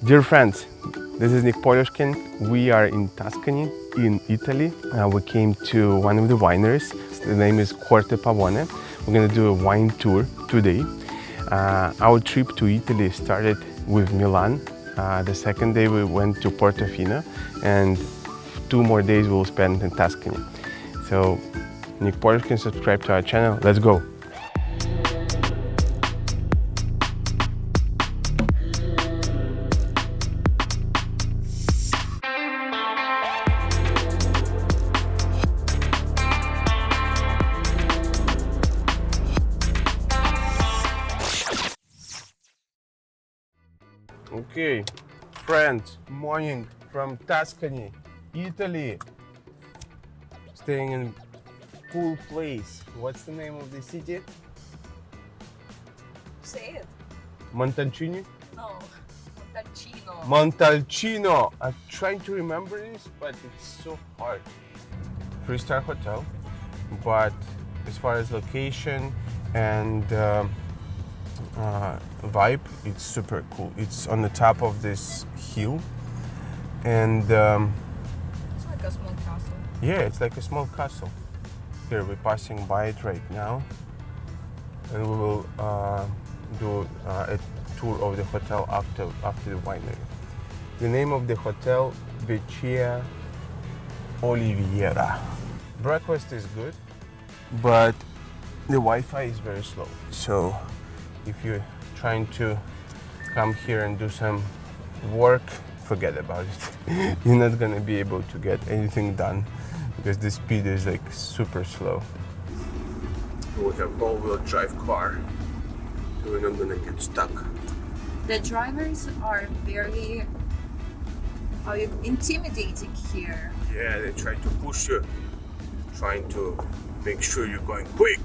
Dear friends, this is Nick Polyoshkin. We are in Tuscany, in Italy. We came to one of the wineries. The name is Pawane. We're going to do a wine tour today. Our trip to Italy started with Milan. The second day we went to Portofino, and 2 more days we'll spend in Tuscany. So, Nick Polyoshkin, subscribe to our channel. Let's go. Okay, friends, morning from Tuscany, Italy. Staying in a cool place. What's the name of the city? Say it. Montalcino? No, Montalcino. Montalcino! I'm trying to remember this, but it's so hard. 3-star hotel, but as far as location and vibe, it's super cool. It's on the top of this hill, and It's like a small castle. yeah, it's like a small castle. Here we're passing by it right now, and we will do a tour of the hotel after the winery. The name of the hotel, Vecchia Oliviera. Breakfast is good, but the Wi-Fi is very slow. So if you're trying to come here and do some work, forget about it. You're not gonna be able to get anything done because the speed is like super slow. We have all-wheel drive car, so we're not gonna get stuck. The drivers are very intimidating here. Yeah, they try to push you, trying to make sure you're going quick.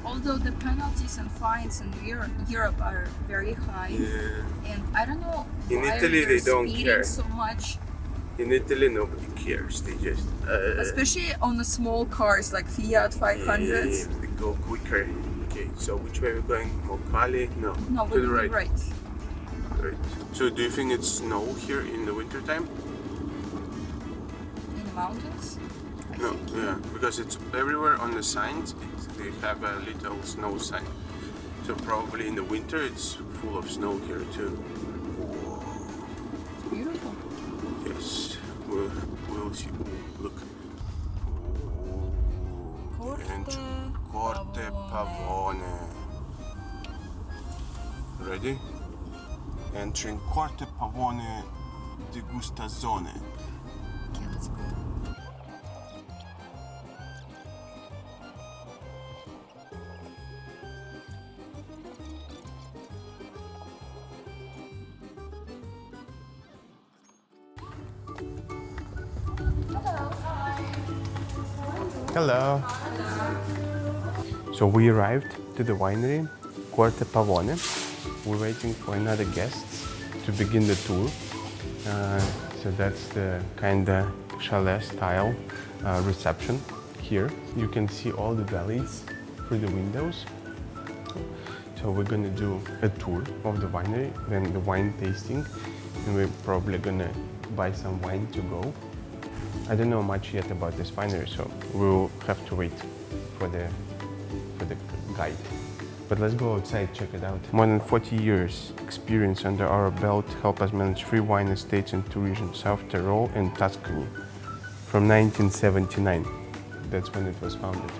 Although the penalties and fines in Europe are very high, and I don't know In why Italy, they're they don't speeding care. so much, In Italy, nobody cares. They just especially on the small cars like Fiat 500s. they go quicker. Okay, so which way we're going? Mokali? No, No, to we're the going right. right. Right. So do you think it's snow here in the winter time? In the mountains. I No, think. yeah, because it's everywhere on the signs. They have a little snow sign. So probably in the winter it's full of snow here too. It's beautiful. Yes, we'll see. Ooh, look. Corte Pawane. Ready? Entering Corte Pawane degustazione. Okay, let's go. Hello. So we arrived to the winery, Corte Pawane. We're waiting for another guest to begin the tour. So that's the kind of chalet style reception here. You can see all the valleys through the windows. So we're gonna do a tour of the winery, then the wine tasting, and we're probably gonna buy some wine to go. I don't know much yet about this winery, so we'll have to wait for the guide. But let's go outside, check it out. More than 40 years experience under our belt help us manage 3 wine estates in 2 regions, South Tyrol and Tuscany, from 1979. That's when it was founded.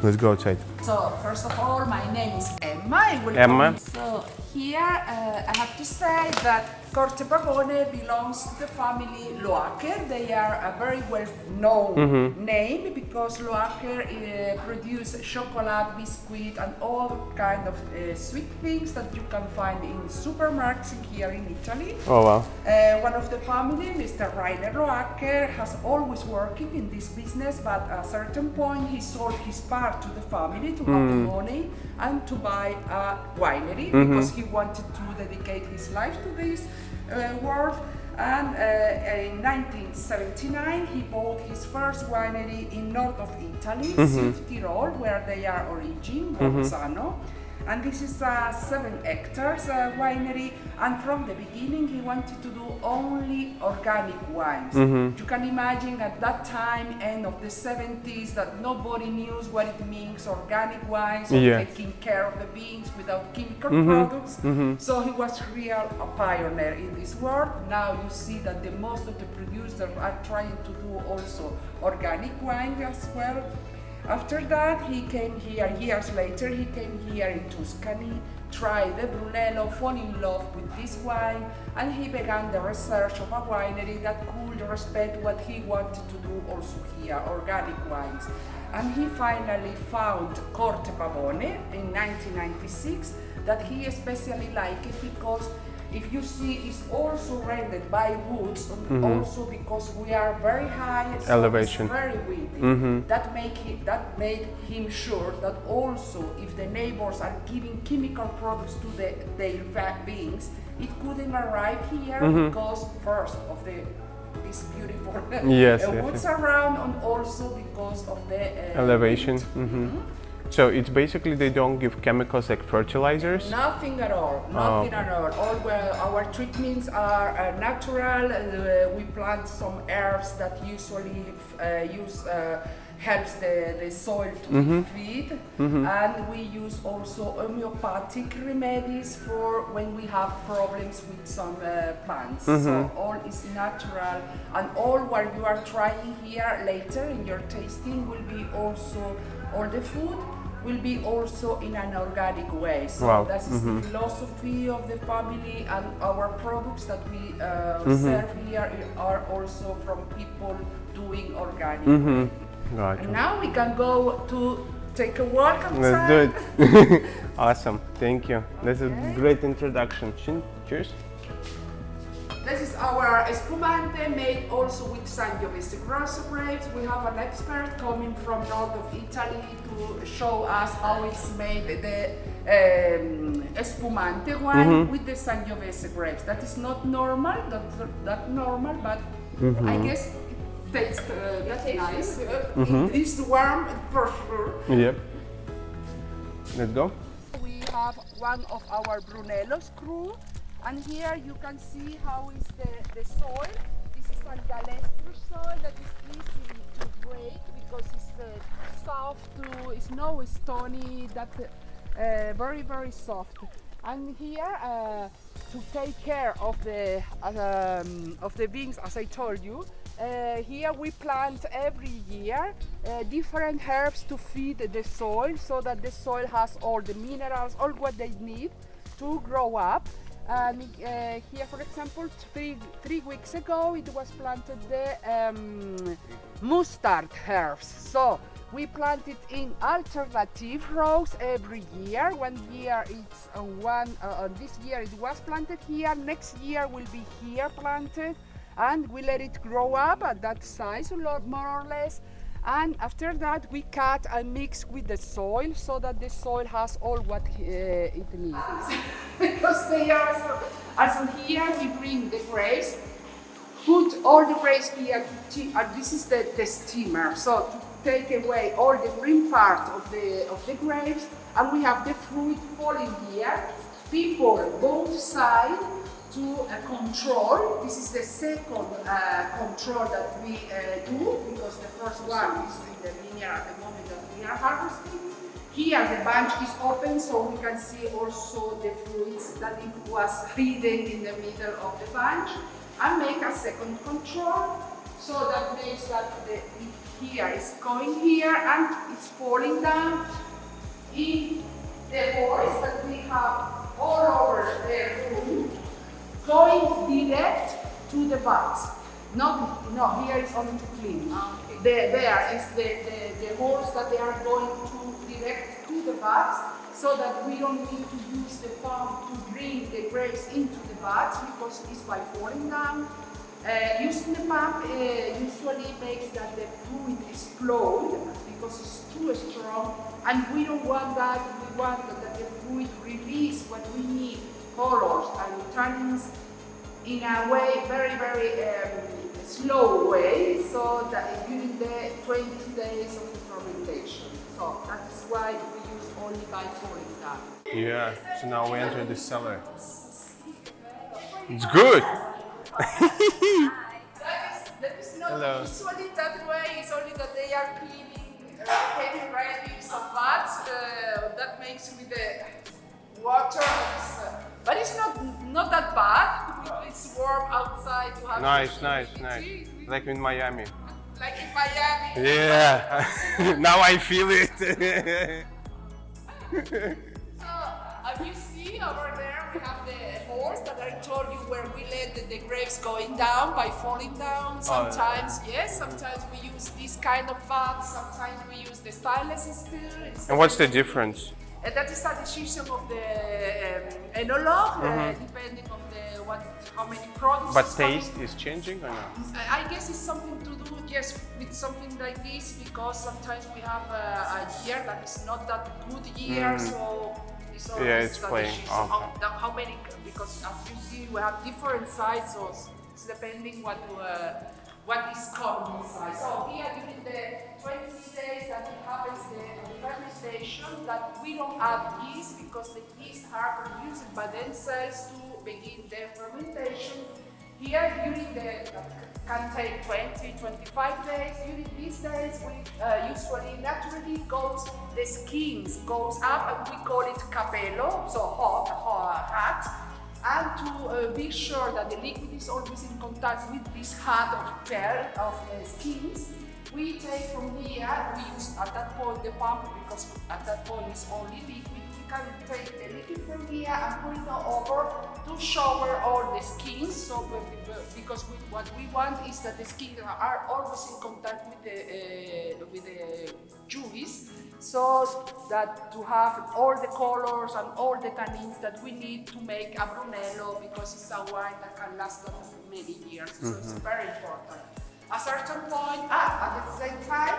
Let's go outside. So, first of all, my name is Emma. I will Emma. So, here I have to say that Corte Pawane belongs to the family Loaker. They are a very well-known name because Loaker produce chocolate, biscuit, and all kind of sweet things that you can find in supermarkets here in Italy. Oh wow. One of the family, Mr. Rainer Loaker, has always worked in this business, but at a certain point he sold his part to the family to have the money and to buy a winery because he wanted to dedicate his life to this world. And in 1979 he bought his first winery in north of Italy, South Tyrol, where they are origin, Bolzano. And this is a 7 hectares winery, and from the beginning he wanted to do only organic wines. You can imagine at that time, end of the 70s, that nobody knew what it means organic wines, or taking care of the beans without chemical products. So he was real a pioneer in this world. Now you see that the most of the producers are trying to do also organic wine as well. After that, he came here, years later, he came here in Tuscany, tried the Brunello, fall in love with this wine, and he began the research of a winery that could respect what he wanted to do also here, organic wines. And he finally found Pawane in 1996, that he especially liked it because if you see, it's also rendered by woods, also because we are very high, so elevation, it's very windy. That made him sure that also if the neighbors are giving chemical products to their beings, it couldn't arrive here because first of this beautiful woods around, and also because of the elevation. So it's basically they don't give chemicals like fertilizers? Nothing at all, nothing at all. All our treatments are natural. We plant some herbs that usually helps the soil to be fit, and we use also homeopathic remedies for when we have problems with some plants. So all is natural, and all what you are trying here later in your tasting will be also, all the food will be also in an organic way. So that is the philosophy of the family, and our products that we serve here are also from people doing organic way. Gotcha. And now we can go to take a walk outside. Let's do it. Awesome, thank you. That's a great introduction. Cheers. This is our espumante made also with Sangiovese grapes. We have an expert coming from north of Italy to show us how it's made the espumante wine with the Sangiovese grapes. That is not normal, that normal, but I guess it tastes that's nice. It is warm for sure. Yep. Let's go. We have one of our Brunello screw. And here you can see how is the soil. This is a galestro soil that is easy to break because it's soft, it's no stony, that very, very soft. And here to take care of the beans, as I told you, here we plant every year different herbs to feed the soil so that the soil has all the minerals, all what they need to grow up. And here, for example, three weeks ago, it was planted the mustard herbs. So we plant it in alternative rows every year. One year it's this year it was planted here. Next year will be here planted, and we let it grow up at that size, more or less. And after that, we cut and mix with the soil so that the soil has all what it needs. Because they are so here we bring the grapes, put all the grapes here, this is the steamer, so to take away all the green part of the grapes, and we have the fruit falling here. People both sides to control. This is the second control that we do, because the first one is in the vineyard at the moment that we are harvesting. Here the bunch is open, so we can see also the fruits that it was hidden in the middle of the bunch, and make a second control. So that makes that here is going here and it's falling down in the holes that we have all over the room, going direct to the buds. No, here is only to clean. There is the holes that they are going to direct to the buds, so that we don't need to use the pump to bring the grapes into the buds, because it's by falling down. Using the pump usually makes that the fluid explode because it's too strong, and we don't want that. We want that the fluid release what we need, colors and tannins, in a way, very, very slow way, so that during the 20 days of the fermentation. So that is why we use only by falling down. Yeah, so now we enter the cellar. It's good! That is not Hello. usually that way. It's only that they are cleaning, getting ready some vats. That makes with the water. But it's not that bad. It's warm outside. To have Nice. Like in Miami. Like in Miami. Yeah, now I feel it. So, as you see over there, we have the horse that I told you where we let the grapes going down by falling down. Sometimes, yes, sometimes we use this kind of vat, sometimes we use the stainless steel. And what's the difference? That is a decision of the enologue, depending on how many products. But taste is changing or not? I guess it's something to do with something like this, because sometimes we have a year that is not that good year, so it's always it's playing. How many, because as you see we have different sizes, so it's depending what is coming inside. So here during the 20 days that it happens the fermentation, that we don't add yeast because the yeast are produced by themselves to begin their fermentation. Here during can take 20-25 days. During these days we usually naturally the skins goes up and we call it capello, so hat. And to be sure that the liquid is always in contact with this hat of skins, we take from here, we use at that point the pump, because at that point it's only liquid. We can take the liquid from here and put it over to shower all the skins. So because what we want is that the skins are always in contact with the juice, so that to have all the colors and all the tannins that we need to make a Brunello, because it's a wine that can last many years. So it's very important. A certain point, at the same time,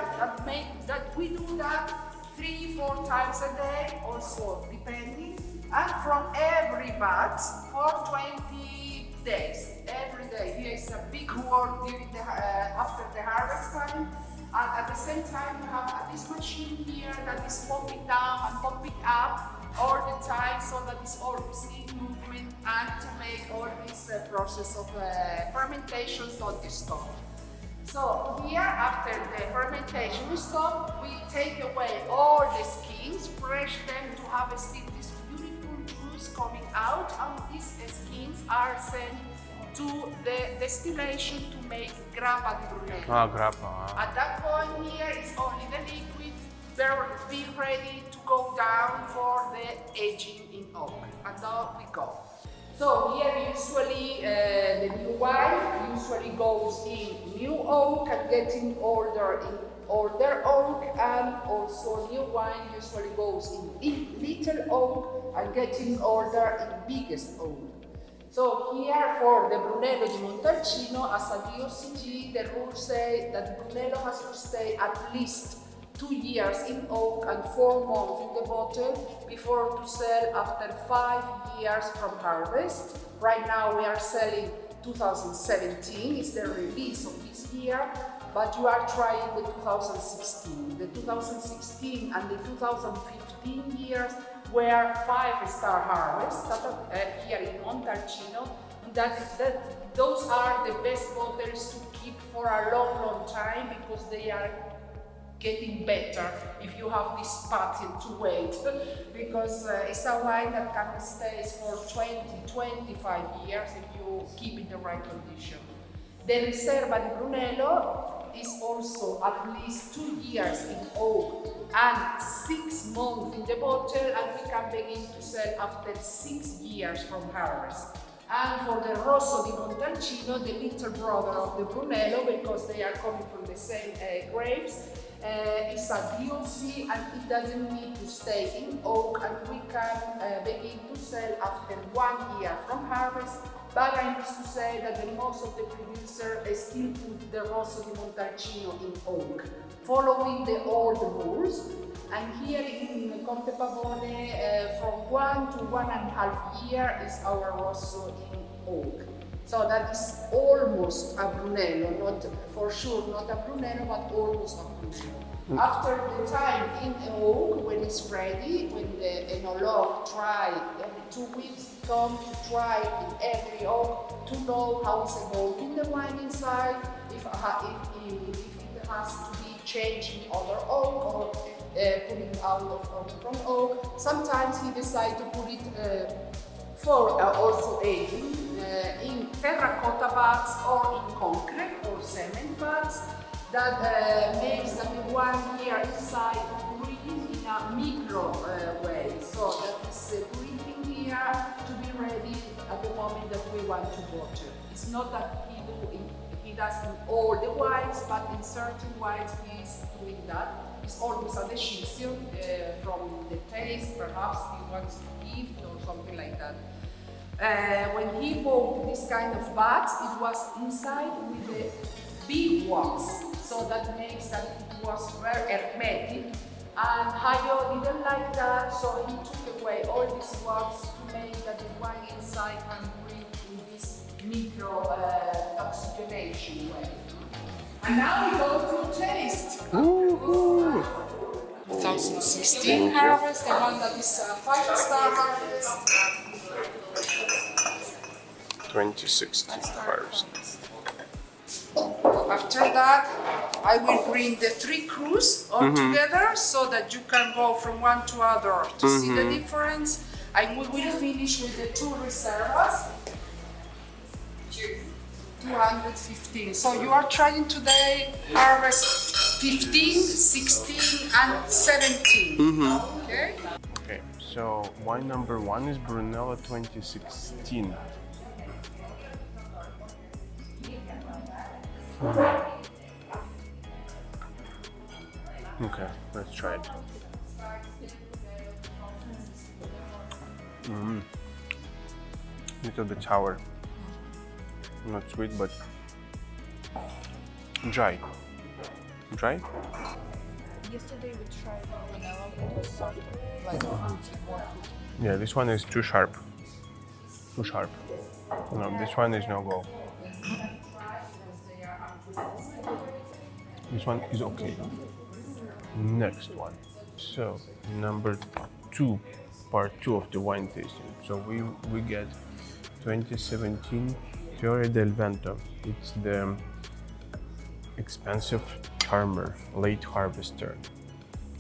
that we do that 3-4 times a day, also depending, and from every batch for 20 days, every day. Here is a big work during after the harvest time, and at the same time you have this machine here that is pumping down and pumping up all the time, so that it's always in movement, and to make all this process of fermentation don't stop. So here, after the fermentation stop, we take away all the skins, fresh them to have still this beautiful juice coming out, and these skins are sent to the distillation to make grappa di Brunello. Grappa. At that point here is only the liquid, be ready to go down for the aging in oak. And now we go. So here usually the new wine usually goes in new oak and getting older in older oak, and also new wine usually goes in little oak and getting older in biggest oak. So here for the Brunello di Montalcino, as a DOCG, the rules say that Brunello has to stay at least 2 years in oak and 4 months in the bottle before to sell after 5 years from harvest. Right now we are selling 2017, is the release of this year, but you are trying the 2016. The 2016 and the 2015 years were 5-star harvests here in Montalcino. Those are the best bottles to keep for a long time, because they are getting better if you have this patent to wait, because it's a wine that can stay for 20-25 years if you keep it in the right condition. The Riserva di Brunello is also at least 2 years in oak and 6 months in the bottle, and we can begin to sell after 6 years from harvest. And for the Rosso di Montalcino, the little brother of the Brunello, because they are coming from the same grapes, it's a DOC and it doesn't need to stay in oak, and we can begin to sell after 1 year from harvest. But I need to say that the most of the producers still put the Rosso di Montalcino in oak, following the old rules. And here in Conte Pawane, from 1 to 1.5 years is our Rosso in oak. So that is almost a Brunello, not for sure not a Brunello, but almost a Brunello. After the time in oak, when it's ready, when the enologue try every 2 weeks, come to try in every oak to know how it's evolving the wine inside, if it has to be changed in other oak or putting out of from oak. Sometimes he decides to put it for also aging in terracotta vats or in concrete or cement vats. That makes that the wine here inside breathing in a micro way. So that is breathing here to be ready at the moment that we want to water. It's not that he does in all the wines, but in certain wines he's doing that. It's always a decision from the taste, perhaps he wants to give or something like that. When he bought this kind of vats, it was inside with the big wax. So that makes that it was very hermetic, and Hayo didn't like that, so he took away all these wax to make that the wine inside can breathe in this micro oxygenation way. And now we go to taste. 2016 harvest, the one that is a 5-star harvest. 2016 harvest. After that, I will bring the 3 crus all together so that you can go from one to other to see the difference. And we will finish with the 2 reservas. 215. So you are trying today harvest 15, 16, and 17. Okay. Okay, so wine number 1 is Brunello 2016. Okay, let's try it. Little bit sour. Not sweet, but dry. Dry? Yesterday we tried Brunello, it was softer, like fruity, more fruity. Yeah, this one is too sharp. Too sharp. No, this one is no go. This one is okay. Next one. So number 2, part 2 of the wine tasting. So we get 2017 Fiore del Vento. It's the expensive charmer, late harvester.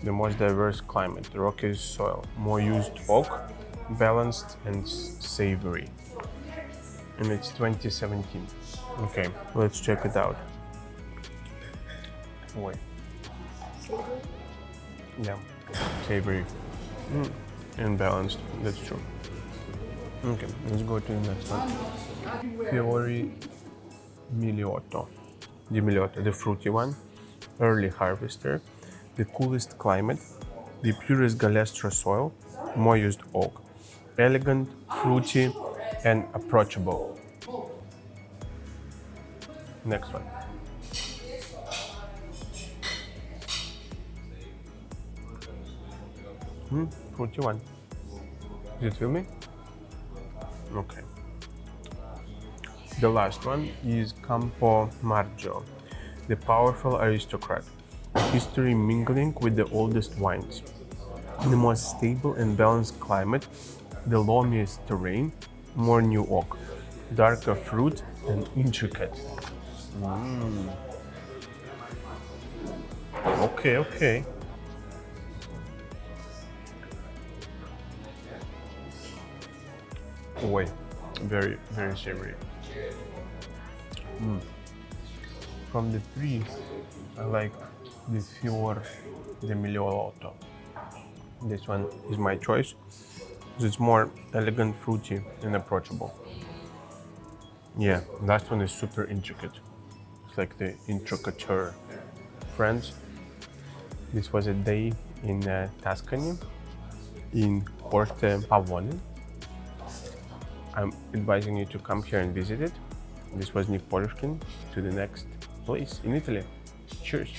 The most diverse climate, rocky soil, more used oak, balanced and savory. And it's 2017. Okay, let's check it out. Wait. Yeah, savory and balanced, that's true. Okay, let's go to the next one. Fiori Miliotto. The Miliotto, the fruity one, early harvester, the coolest climate, the purest Galestra soil, more used oak, elegant, fruity, and approachable. Next one. Fruity one. Did it feel me? Okay. The last one is Campo Margio, the powerful aristocrat. History mingling with the oldest wines. The most stable and balanced climate, the loamiest terrain, more new oak, darker fruit and intricate. Okay. Wait, very savory. From the 3, I like the Fior de Miliotto. This one is my choice. It's more elegant, fruity, and approachable. Yeah, last one is super intricate. It's like the intricateur. Friends, this was a day in Tuscany, in Pawane. I'm advising you to come here and visit it. This was Nick Polishkin. To the next place in Italy. Cheers!